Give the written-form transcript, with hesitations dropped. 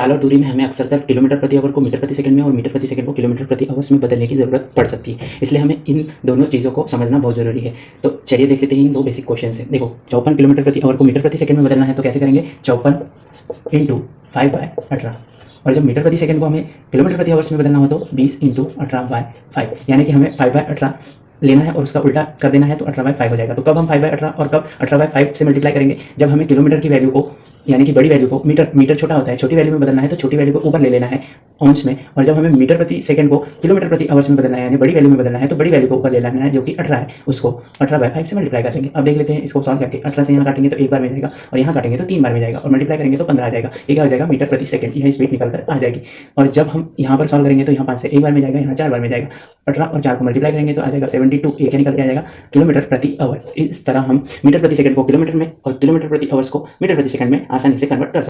साल और दूरी में हमें अक्सरतर किलोमीटर प्रति आवर को मीटर प्रति सेकंड में और मीटर प्रति सेकंड को किलोमीटर प्रति आवर्स में बदलने की ज़रूरत पड़ सकती है। इसलिए हमें इन दोनों चीज़ों को समझना बहुत ज़रूरी है। तो चलिए देख लेते हैं इन दो बेसिक क्वेश्चन है। देखो 54 किलोमीटर प्रति आवर को मीटर प्रति सेकंड में बदलना है तो कैसे करेंगे, 54 इंटू 5/18। और जब मीटर प्रति सेकंड को हमें किलोमीटर प्रति आवर्स में बदलना हो तो 20 इंटू 18/5, यानी कि हमें 5/18 लेना है और उसका उल्टा कर देना है तो 18/5 हो जाएगा। तो कब हम 5/18 और कब 18/5 से मल्टीप्लाई करेंगे, जब हमें किलोमीटर की वैल्यू को यानी कि बड़ी वैल्यू को मीटर छोटा होता है, छोटी वैल्यू में बदलना है तो छोटी वैल्यू को ऊपर ले लेना है औंस में, और जब हमें मीटर प्रति सेकंड को किलोमीटर प्रति आवर्स में बदलना है यानी बड़ी वैल्यू में बदलना है तो बड़ी वैल्यू को ऊपर ले लेना है जो कि 18 है, उसको 18/5 से मल्टीप्लाई कर देंगे। अब देख लेते हैं इसको सॉल्व करके। 18 से यहाँ काटेंगे तो एक बार में जाएगा और यहाँ काटेंगे तो 3 बार में जाएगा और मल्टीप्लाई करेंगे तो 15 आ जाएगा। ये क्या हो जाएगा, मीटर प्रति सेकंड, यह स्पीड निकल कर आ जाएगी। और जब हम यहाँ पर सॉल्व करेंगे तो यहाँ 5 से एक बार में जाएगा, यहाँ 4 बार में जाएगा। 18 और 4 को मल्टीप्लाई करेंगे तो आ जाएगा 72, ये क्या निकल के आ जाएगा, किलोमीटर प्रति आवर्स। इस तरह हम मीटर प्रति सेकंड को किलोमीटर में और किलोमीटर प्रति आवर्स को मीटर प्रति सेकंड में आसानी से कन्वर्ट कर सकते हैं।